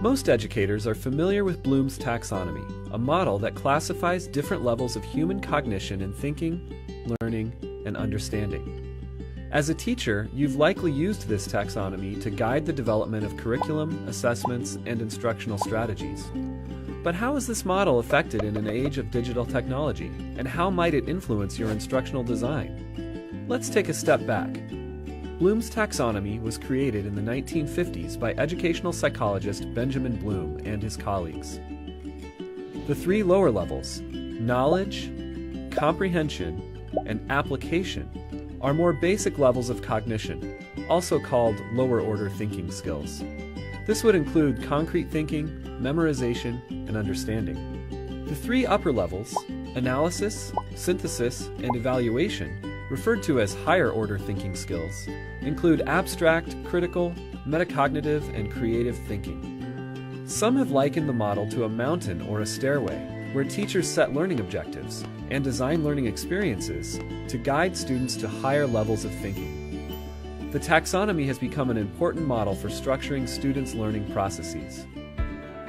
Most educators are familiar with Bloom's taxonomy, a model that classifies different levels of human cognition in thinking, learning, and understanding. As a teacher, you've likely used this taxonomy to guide the development of curriculum, assessments, and instructional strategies. But how is this model affected in an age of digital technology, and how might it influence your instructional design? Let's take a step back. Bloom's taxonomy was created in the 1950s by educational psychologist Benjamin Bloom and his colleagues. The three lower levels, knowledge, comprehension, and application, are more basic levels of cognition, also called lower-order thinking skills. This would include concrete thinking, memorization, and understanding. The three upper levels, analysis, synthesis, and evaluation, referred to as higher-order thinking skills, include abstract, critical, metacognitive, and creative thinking. Some have likened the model to a mountain or a stairway, where teachers set learning objectives and design learning experiences to guide students to higher levels of thinking. The taxonomy has become an important model for structuring students' learning processes.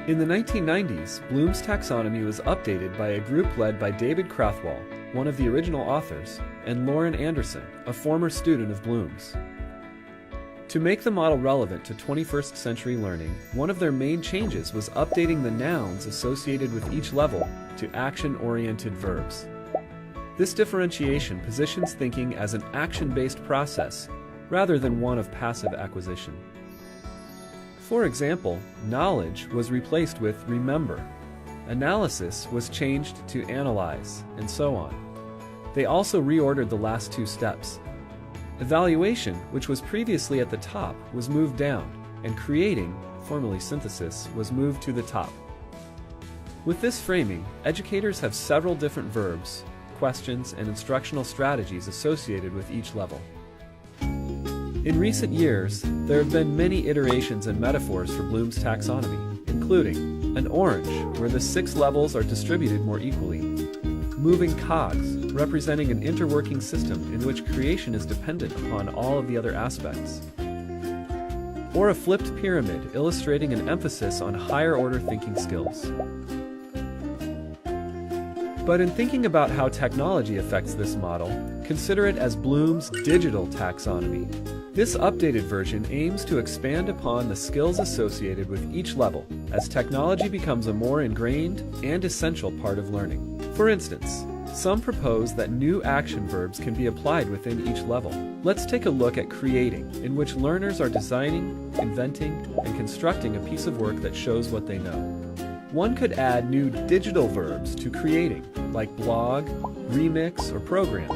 In the 1990s, Bloom's taxonomy was updated by a group led by David Krathwohl, one of the original authors, and Lauren Anderson, a former student of Bloom's. To make the model relevant to 21st century learning, one of their main changes was updating the nouns associated with each level to action-oriented verbs. This differentiation positions thinking as an action-based process rather than one of passive acquisition. For example, knowledge was replaced with remember, analysis was changed to analyze, and so on. They also reordered the last two steps. Evaluation, which was previously at the top, was moved down, and creating, formerly synthesis, was moved to the top. With this framing, educators have several different verbs, questions, and instructional strategies associated with each level. In recent years, there have been many iterations and metaphors for Bloom's taxonomy, including an orange, where the 6 levels are distributed more equally, moving cogs, representing an interworking system in which creation is dependent upon all of the other aspects, or a flipped pyramid illustrating an emphasis on higher-order thinking skills. But in thinking about how technology affects this model, consider it as Bloom's digital taxonomy. This updated version aims to expand upon the skills associated with each level as technology becomes a more ingrained and essential part of learning. For instance, some propose that new action verbs can be applied within each level. Let's take a look at creating, in which learners are designing, inventing, and constructing a piece of work that shows what they know. One could add new digital verbs to creating, like blog, remix, or program.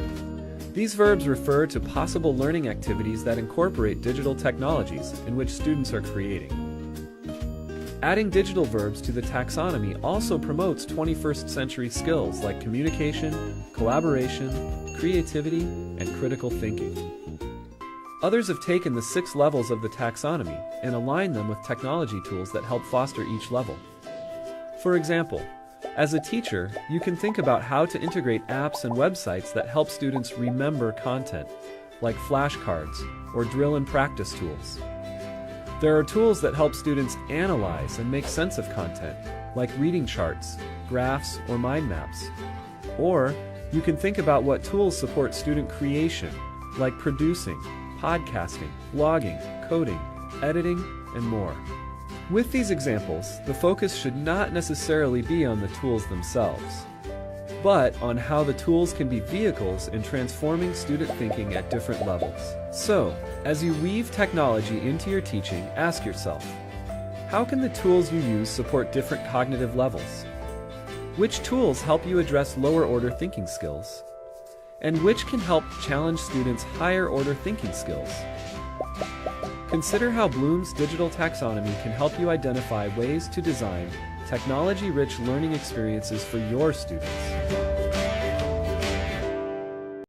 These verbs refer to possible learning activities that incorporate digital technologies in which students are creating. Adding digital verbs to the taxonomy also promotes 21st century skills like communication, collaboration, creativity, and critical thinking. Others have taken the 6 levels of the taxonomy and aligned them with technology tools that help foster each level. For example, as a teacher, you can think about how to integrate apps and websites that help students remember content, like flashcards or drill and practice tools. There are tools that help students analyze and make sense of content, like reading charts, graphs, or mind maps. Or you can think about what tools support student creation, like producing, podcasting, blogging, coding, editing, and more. With these examples, the focus should not necessarily be on the tools themselves, but on how the tools can be vehicles in transforming student thinking at different levels. So, as you weave technology into your teaching, ask yourself, how can the tools you use support different cognitive levels? Which tools help you address lower-order thinking skills? And which can help challenge students' higher-order thinking skills? Consider how Bloom's digital taxonomy can help you identify ways to design technology-rich learning experiences for your students.